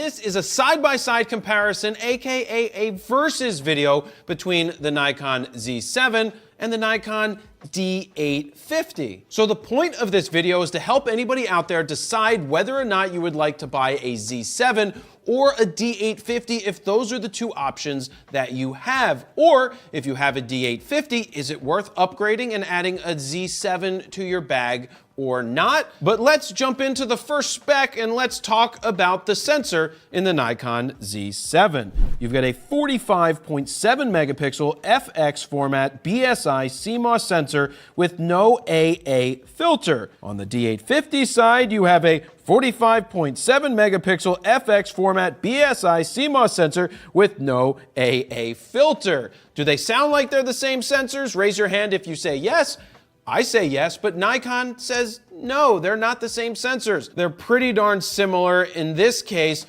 this is a side-by-side comparison, aka a versus video between the Nikon Z7 and the Nikon D850. So the point of this video is to help anybody out there decide whether or not you would like to buy a Z7 or a D850 if those are the two options that you have. Or if you have a D850, is it worth upgrading and adding a Z7 to your bag or not? But let's jump into the first spec and let's talk about the sensor in the Nikon Z7. You've got a 45.7 megapixel FX format BSI CMOS sensor with no AA filter. On the D850 side, you have a 45.7 megapixel FX format BSI CMOS sensor with no AA filter. Do they sound like they're the same sensors? Raise your hand if you say yes. I say yes, but Nikon says no, they're not the same sensors. They're pretty darn similar. In this case,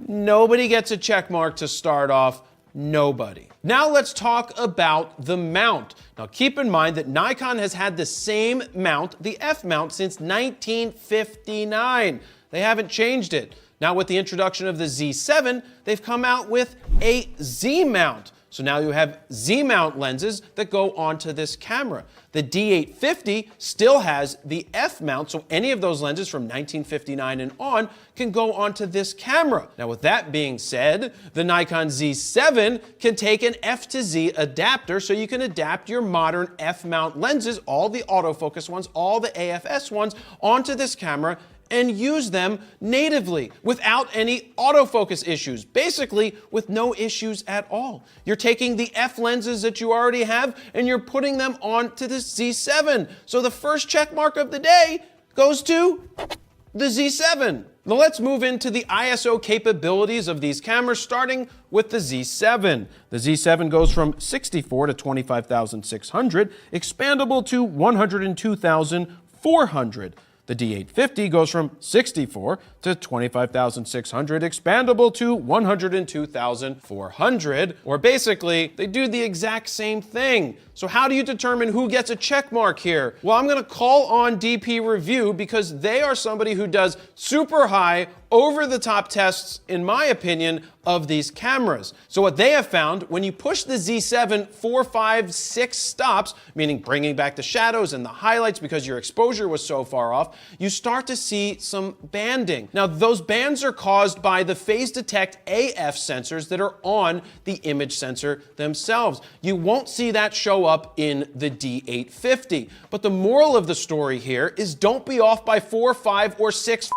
nobody gets a check mark to start off. Nobody. Now let's talk about the mount. Now keep in mind that Nikon has had the same mount, the F mount, since 1959. They haven't changed it. Now with the introduction of the Z7, they've come out with a Z mount. So now you have Z-mount lenses that go onto this camera. The D850 still has the F-mount, so any of those lenses from 1959 and on can go onto this camera. Now with that being said, the Nikon Z7 can take an F to Z adapter, so you can adapt your modern F-mount lenses, all the autofocus ones, all the AFS ones, onto this camera and use them natively without any autofocus issues, basically with no issues at all. You're taking the F lenses that you already have and you're putting them onto the Z7. So the first check mark of the day goes to the Z7. Now let's move into the ISO capabilities of these cameras, starting with the Z7. The Z7 goes from 64 to 25,600, expandable to 102,400. The D850 goes from 64 to 25,600, expandable to 102,400, or basically, they do the exact same thing. So how do you determine who gets a check mark here? Well, I'm gonna call on DP Review because they are somebody who does super high, over-the-top tests, in my opinion, of these cameras. So what they have found, when you push the Z7 4, 5, 6 stops, meaning bringing back the shadows and the highlights because your exposure was so far off, you start to see some banding. Now, those bands are caused by the phase detect AF sensors that are on the image sensor themselves. You won't see that show up in the D850. But the moral of the story here is don't be off by 4, 5, or 6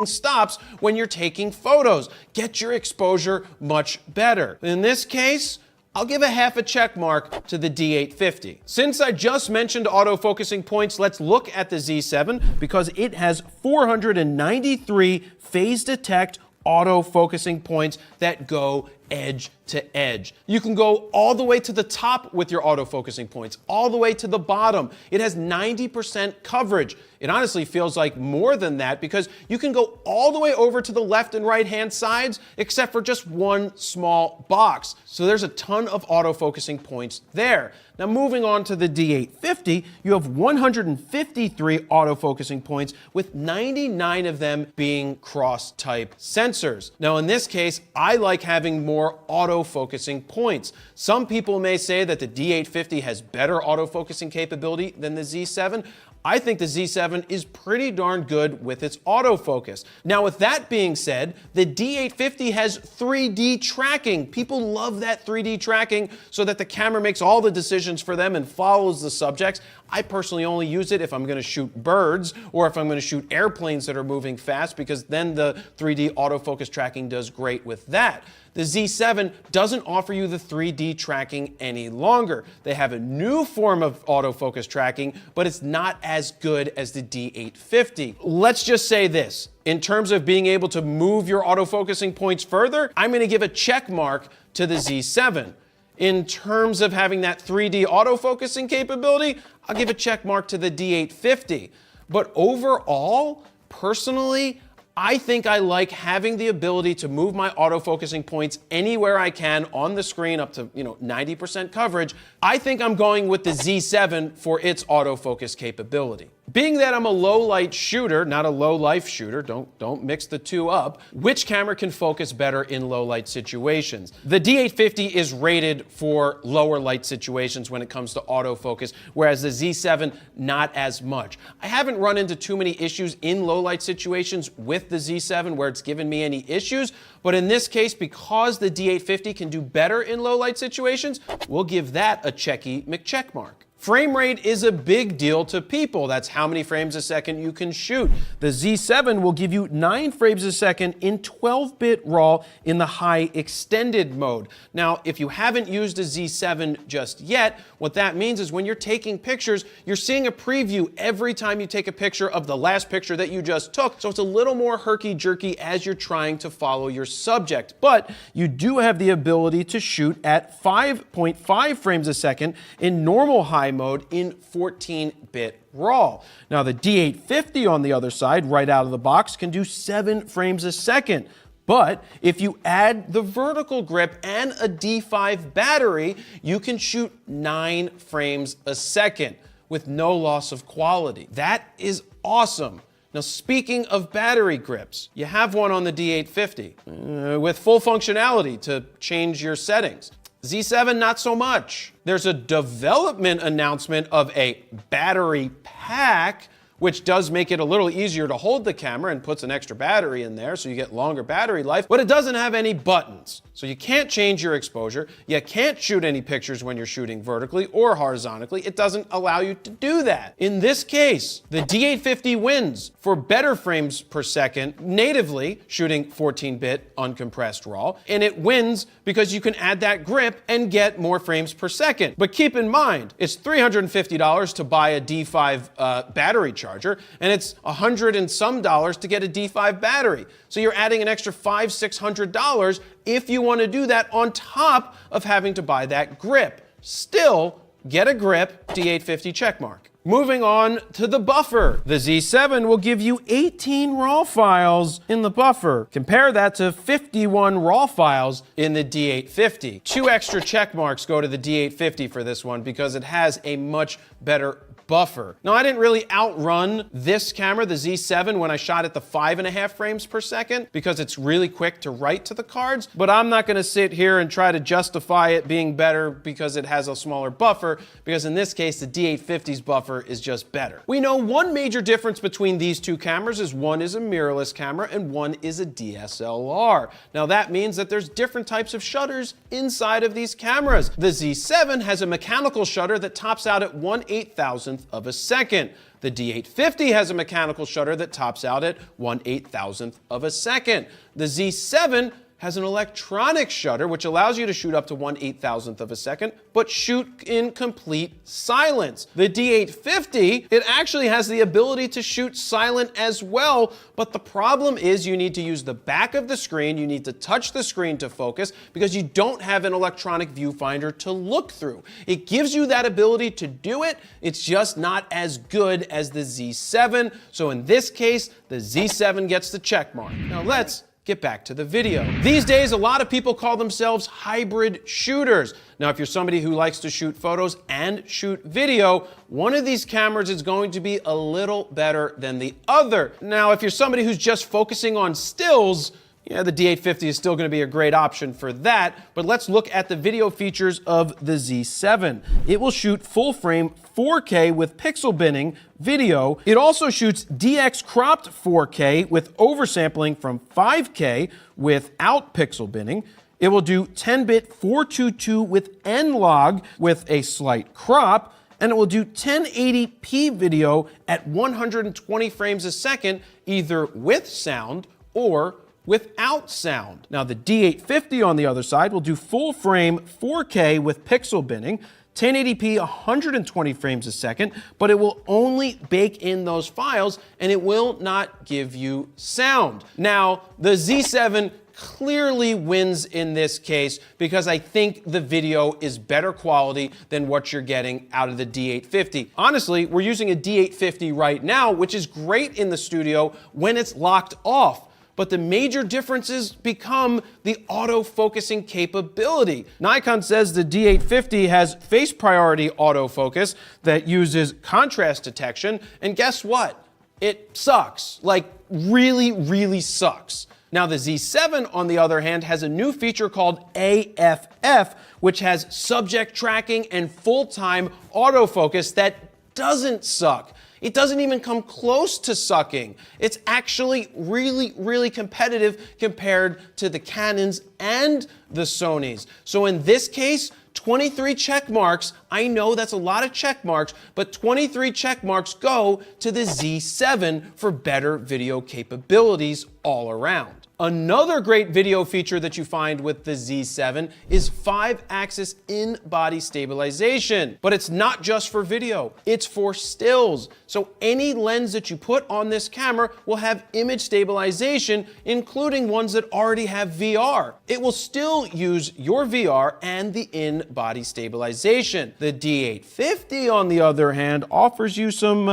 stops when you're taking photos. Get your exposure much better. In this case, I'll give a half a check mark to the D850. Since I just mentioned autofocusing points, let's look at the Z7 because it has 493 phase detect autofocusing points that go edge to edge. You can go all the way to the top with your autofocusing points, all the way to the bottom. It has 90% coverage. It honestly feels like more than that because you can go all the way over to the left and right hand sides except for just one small box. So there's a ton of autofocusing points there. Now moving on to the D850, you have 153 autofocusing points with 99 of them being cross-type sensors. Now in this case, I like having more autofocusing points. Some people may say that the D850 has better autofocusing capability than the Z7. I think the Z7 is pretty darn good with its autofocus. Now, with that being said, the D850 has 3D tracking. People love that 3D tracking so that the camera makes all the decisions for them and follows the subjects. I personally only use it if I'm going to shoot birds or if I'm going to shoot airplanes that are moving fast because then the 3D autofocus tracking does great with that. The Z7 doesn't offer you the 3D tracking any longer. They have a new form of autofocus tracking, but it's not as good as the D850. Let's just say this. In terms of being able to move your autofocusing points further, I'm going to give a check mark to the Z7. In terms of having that 3D autofocusing capability, I'll give a check mark to the D850. But overall, personally, I think I like having the ability to move my autofocusing points anywhere I can on the screen up to 90% coverage. I think I'm going with the Z7 for its autofocus capability. Being that I'm a low light shooter, not a low life shooter, don't mix the two up, which camera can focus better in low light situations? The D850 is rated for lower light situations when it comes to autofocus, whereas the Z7, not as much. I haven't run into too many issues in low light situations with the Z7 where it's given me any issues, but in this case, because the D850 can do better in low light situations, we'll give that a checky McCheckmark. Frame rate is a big deal to people. That's how many frames a second you can shoot. The Z7 will give you 9 frames a second in 12-bit RAW in the high extended mode. Now, if you haven't used a Z7 just yet, what that means is when you're taking pictures, you're seeing a preview every time you take a picture of the last picture that you just took. So it's a little more herky-jerky as you're trying to follow your subject. But you do have the ability to shoot at 5.5 frames a second in normal high mode in 14-bit RAW. Now the D850 on the other side, right out of the box, can do 7 frames a second. But if you add the vertical grip and a D5 battery, you can shoot 9 frames a second with no loss of quality. That is awesome. Now, speaking of battery grips, you have one on the D850 with full functionality to change your settings. Z7, not so much. There's a development announcement of a battery pack, which does make it a little easier to hold the camera and puts an extra battery in there so you get longer battery life, but it doesn't have any buttons. So you can't change your exposure. You can't shoot any pictures when you're shooting vertically or horizontally. It doesn't allow you to do that. In this case, the D850 wins for better frames per second natively shooting 14-bit uncompressed RAW, and it wins because you can add that grip and get more frames per second. But keep in mind, it's $350 to buy a D5 battery charger, and it's $100 and some to get a D5 battery. So you're adding an extra $500–600 if you want to do that on top of having to buy that grip. Still, get a grip, D850 checkmark. Moving on to the buffer. The Z7 will give you 18 RAW files in the buffer. Compare that to 51 RAW files in the D850. 2 extra check marks go to the D850 for this one because it has a much better buffer. Now, I didn't really outrun this camera, the Z7, when I shot at the 5.5 frames per second because it's really quick to write to the cards, but I'm not gonna sit here and try to justify it being better because it has a smaller buffer, because in this case, the D850's buffer is just better. We know one major difference between these two cameras is one is a mirrorless camera and one is a DSLR. Now that means that there's different types of shutters inside of these cameras. The Z7 has a mechanical shutter that tops out at 1/8000th of a second. The D850 has a mechanical shutter that tops out at 1/8000th of a second. The Z7 has an electronic shutter which allows you to shoot up to 1/8000th of a second, but shoot in complete silence. The D850, it actually has the ability to shoot silent as well, but the problem is you need to use the back of the screen, you need to touch the screen to focus because you don't have an electronic viewfinder to look through. It gives you that ability to do it, it's just not as good as the Z7, so in this case, the Z7 gets the check mark. Now let's get back to the video. These days, a lot of people call themselves hybrid shooters. Now, if you're somebody who likes to shoot photos and shoot video, one of these cameras is going to be a little better than the other. Now, if you're somebody who's just focusing on stills, yeah, the D850 is still going to be a great option for that, but let's look at the video features of the Z7. It will shoot full frame 4K with pixel binning video. It also shoots DX cropped 4K with oversampling from 5K without pixel binning. It will do 10-bit 422 with N-Log with a slight crop, and it will do 1080p video at 120 frames a second, either with sound or without sound. Now the D850 on the other side will do full frame 4K with pixel binning, 1080p 120 frames a second, but it will only bake in those files and it will not give you sound. Now the Z7 clearly wins in this case because I think the video is better quality than what you're getting out of the D850. Honestly, we're using a D850 right now, which is great in the studio when it's locked off. but the major differences become the autofocusing capability. Nikon says the D850 has face priority autofocus that uses contrast detection, and guess what? It sucks. Like, really, really sucks. Now, the Z7, on the other hand, has a new feature called AFF, which has subject tracking and full-time autofocus that doesn't suck. It doesn't even come close to sucking. It's actually really, really competitive compared to the Canons and the Sonys. So in this case, 23 check marks. I know that's a lot of check marks, but 23 check marks go to the Z7 for better video capabilities all around. Another great video feature that you find with the Z7 is 5-axis in-body stabilization. But it's not just for video, it's for stills. So any lens that you put on this camera will have image stabilization, including ones that already have VR. It will still use your VR and the in-body stabilization. The D850, on the other hand, offers you some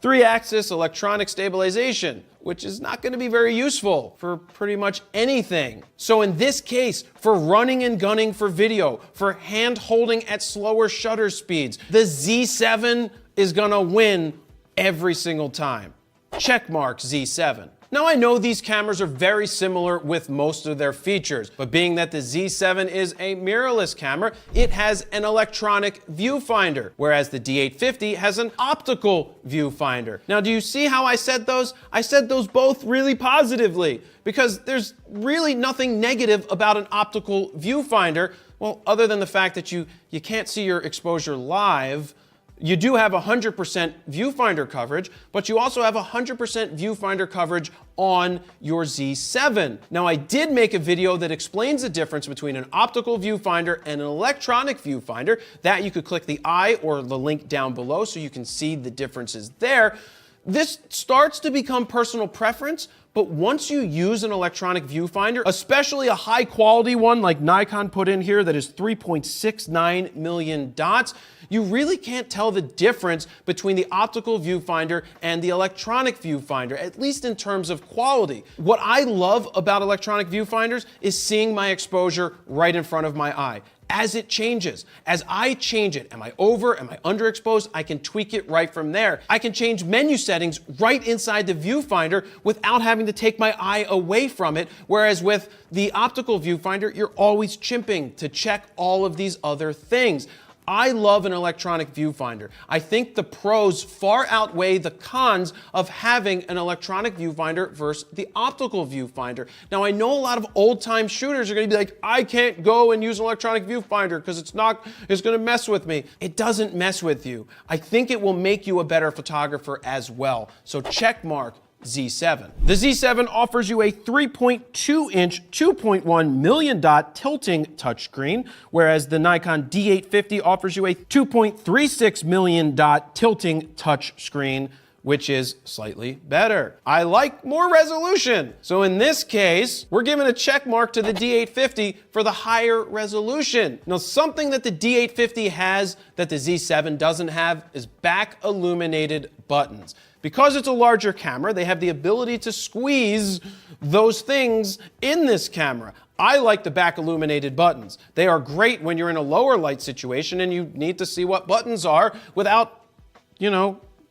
3-axis electronic stabilization, which is not going to be very useful for pretty much anything. So in this case, for running and gunning for video, for hand holding at slower shutter speeds, the Z7 is going to win every single time. Checkmark Z7. Now, I know these cameras are very similar with most of their features, but being that the Z7 is a mirrorless camera, it has an electronic viewfinder, whereas the D850 has an optical viewfinder. Now, do you see how I said those? I said those both really positively, because there's really nothing negative about an optical viewfinder, well, other than the fact that you can't see your exposure live. You do have 100% viewfinder coverage, but you also have 100% viewfinder coverage on your Z7. Now, I did make a video that explains the difference between an optical viewfinder and an electronic viewfinder. That you could click the I or the link down below so you can see the differences there. This starts to become personal preference, but once you use an electronic viewfinder, especially a high quality one like Nikon put in here that is 3.69 million dots, you really can't tell the difference between the optical viewfinder and the electronic viewfinder, at least in terms of quality. What I love about electronic viewfinders is seeing my exposure right in front of my eye. As it changes, as I change it, am I over, am I underexposed? I can tweak it right from there. I can change menu settings right inside the viewfinder without having to take my eye away from it, whereas with the optical viewfinder, you're always chimping to check all of these other things. I love an electronic viewfinder. I think the pros far outweigh the cons of having an electronic viewfinder versus the optical viewfinder. Now, I know a lot of old-time shooters are going to be like, I can't go and use an electronic viewfinder because it's going to mess with me. It doesn't mess with you. I think it will make you a better photographer as well. So check mark Z7. The Z7 offers you a 3.2-inch, 2.1 million dot tilting touchscreen, whereas the Nikon D850 offers you a 2.36 million dot tilting touchscreen, which is slightly better. I like more resolution. So in this case, we're giving a check mark to the D850 for the higher resolution. Now, something that the D850 has that the Z7 doesn't have is back illuminated buttons. Because it's a larger camera, they have the ability to squeeze those things in this camera. I like the back illuminated buttons. They are great when you're in a lower light situation and you need to see what buttons are without,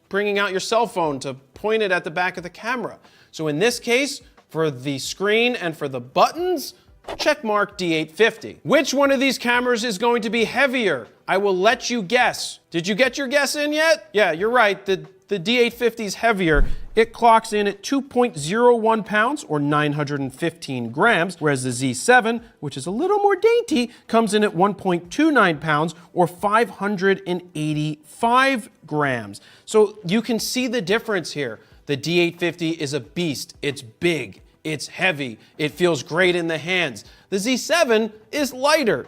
bringing out your cell phone to point it at the back of the camera. So in this case, for the screen and for the buttons, checkmark D850. Which one of these cameras is going to be heavier? I will let you guess. Did you get your guess in yet? Yeah, you're right. The D850 is heavier. It clocks in at 2.01 pounds or 915 grams, whereas the Z7, which is a little more dainty, comes in at 1.29 pounds or 585 grams. So you can see the difference here. The D850 is a beast. It's big. It's heavy. It feels great in the hands. The Z7 is lighter.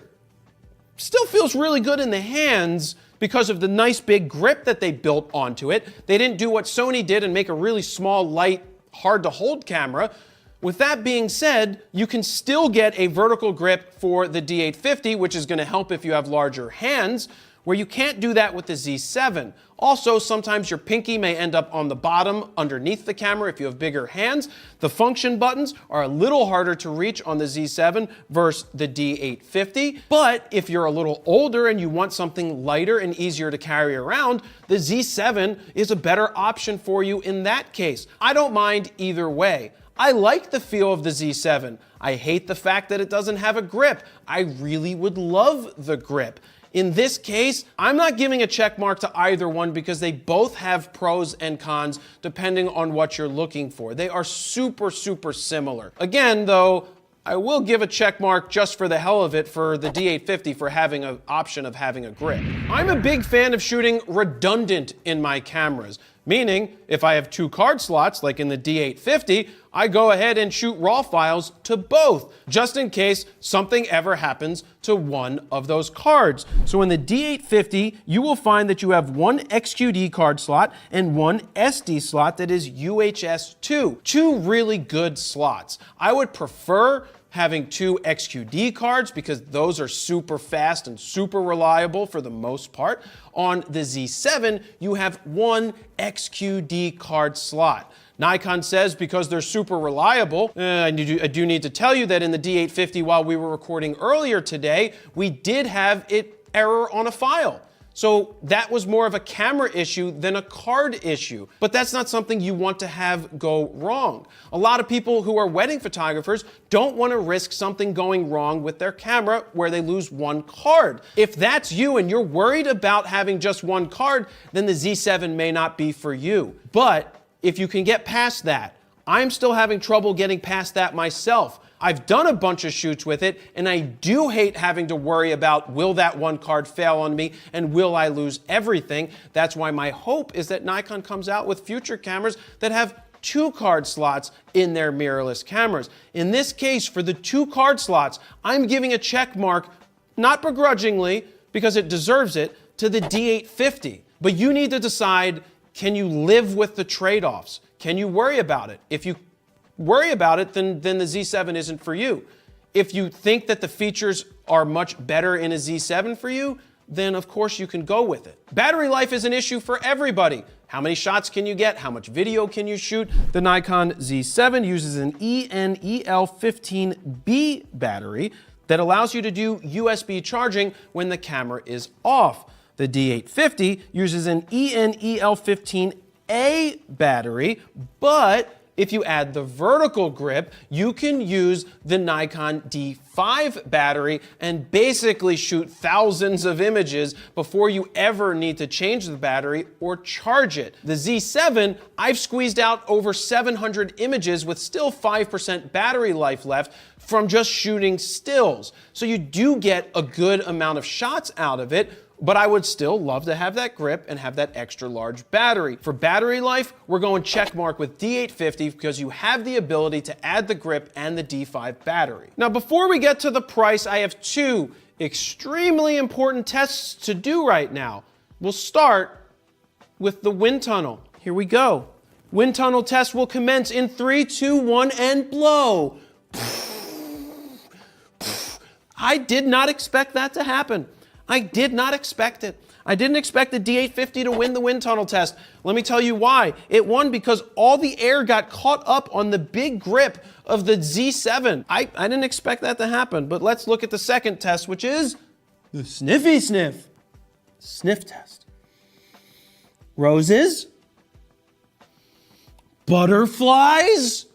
Still feels really good in the hands because of the nice big grip that they built onto it. They didn't do what Sony did and make a really small, light, hard to hold camera. With that being said, you can still get a vertical grip for the D850, which is going to help if you have larger hands. where you can't do that with the Z7. Also, sometimes your pinky may end up on the bottom underneath the camera if you have bigger hands. The function buttons are a little harder to reach on the Z7 versus the D850. But if you're a little older and you want something lighter and easier to carry around, the Z7 is a better option for you in that case. I don't mind either way. I like the feel of the Z7. I hate the fact that it doesn't have a grip. I really would love the grip. In this case, I'm not giving a check mark to either one because they both have pros and cons depending on what you're looking for. They are super, super similar. Again, though, I will give a check mark just for the hell of it for the D850 for having an option of having a grip. I'm a big fan of shooting redundant in my cameras, meaning if I have 2 card slots, like in the D850, I go ahead and shoot RAW files to both, just in case something ever happens to one of those cards. So in the D850, you will find that you have 1 XQD card slot and 1 SD slot that is UHS-2. 2 really good slots. I would prefer having 2 XQD cards because those are super fast and super reliable for the most part. On the Z7, you have 1 XQD card slot. Nikon says because they're super reliable, I do need to tell you that in the D850, while we were recording earlier today, we did have it error on a file. So that was more of a camera issue than a card issue. But that's not something you want to have go wrong. A lot of people who are wedding photographers don't want to risk something going wrong with their camera where they lose 1 card. If that's you and you're worried about having just 1 card, then the Z7 may not be for you. But if you can get past that, I'm still having trouble getting past that myself. I've done a bunch of shoots with it, and I do hate having to worry about will that 1 card fail on me and will I lose everything. That's why my hope is that Nikon comes out with future cameras that have 2 card slots in their mirrorless cameras. In this case, for the 2 card slots, I'm giving a check mark, not begrudgingly, because it deserves it, to the D850. But you need to decide, can you live with the trade-offs? Can you worry about it? If you worry about it, then the Z7 isn't for you. If you think that the features are much better in a Z7 for you, then of course you can go with it. Battery life is an issue for everybody. How many shots can you get? How much video can you shoot? The Nikon Z7 uses an ENEL15B battery that allows you to do USB charging when the camera is off. The D850 uses an ENEL15A battery, but if you add the vertical grip, you can use the Nikon D5 battery and basically shoot thousands of images before you ever need to change the battery or charge it. The Z7, I've squeezed out over 700 images with still 5% battery life left from just shooting stills. So you do get a good amount of shots out of it, but I would still love to have that grip and have that extra large battery. For battery life, we're going check mark with D850 because you have the ability to add the grip and the D5 battery. Now, before we get to the price, I have 2 extremely important tests to do right now. We'll start with the wind tunnel. Here we go. Wind tunnel test will commence in 3, 2, 1, and blow. I did not expect that to happen. I did not expect it. I didn't expect the D850 to win the wind tunnel test. Let me tell you why. It won because all the air got caught up on the big grip of the Z7. I didn't expect that to happen, but let's look at the second test, which is the sniffy sniff. Sniff test. Roses? Butterflies?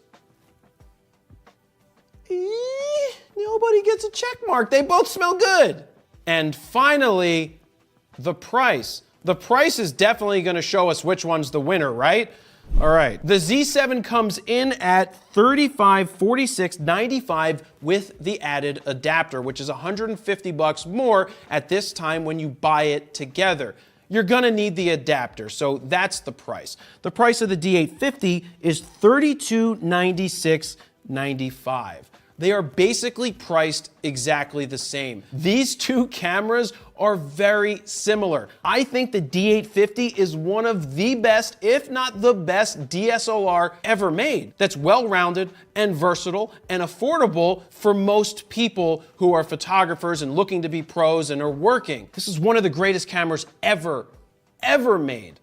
Nobody gets a check mark. They both smell good. And finally, the price. The price is definitely going to show us which one's the winner, right? All right. The Z7 comes in at $3546.95 with the added adapter, which is $150 more at this time when you buy it together. You're going to need the adapter, so that's the price. The price of the D850 is $3296.95. They are basically priced exactly the same. These two cameras are very similar. I think the D850 is one of the best, if not the best, DSLR ever made. That's well-rounded and versatile and affordable for most people who are photographers and looking to be pros and are working. This is one of the greatest cameras ever made.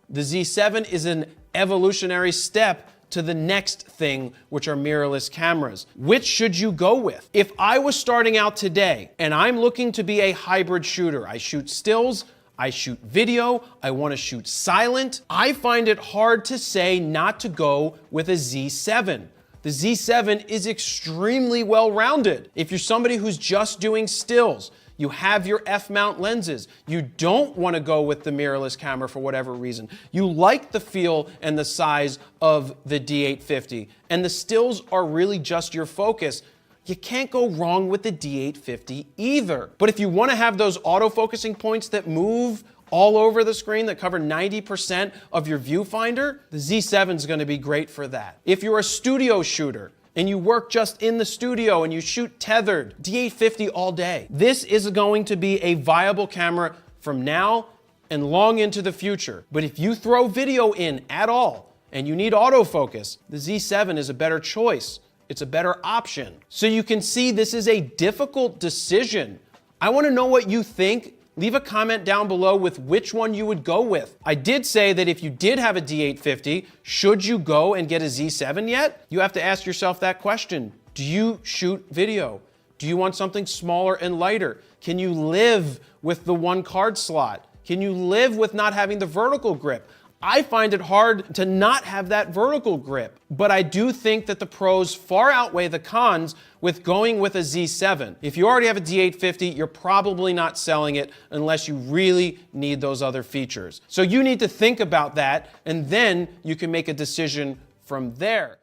The Z7 is an evolutionary step to the next thing, which are mirrorless cameras. Which should you go with? If I was starting out today and I'm looking to be a hybrid shooter, I shoot stills, I shoot video, I want to shoot silent, I find it hard to say not to go with a Z7. The Z7 is extremely well-rounded. If you're somebody who's just doing stills, you have your F-mount lenses, you don't want to go with the mirrorless camera for whatever reason, you like the feel and the size of the D850, and the stills are really just your focus, you can't go wrong with the D850 either. But if you want to have those autofocusing points that move all over the screen, that cover 90% of your viewfinder, the Z7 is going to be great for that. If you're a studio shooter, and you work just in the studio and you shoot tethered, D850 all day. This is going to be a viable camera from now and long into the future. But if you throw video in at all and you need autofocus, the Z7 is a better choice. It's a better option. So you can see this is a difficult decision. I want to know what you think. Leave a comment down below with which one you would go with. I did say that if you did have a D850, should you go and get a Z7 yet? You have to ask yourself that question. Do you shoot video? Do you want something smaller and lighter? Can you live with the one card slot? Can you live with not having the vertical grip? I find it hard to not have that vertical grip, but I do think that the pros far outweigh the cons with going with a Z7. If you already have a D850, you're probably not selling it unless you really need those other features. So you need to think about that, and then you can make a decision from there.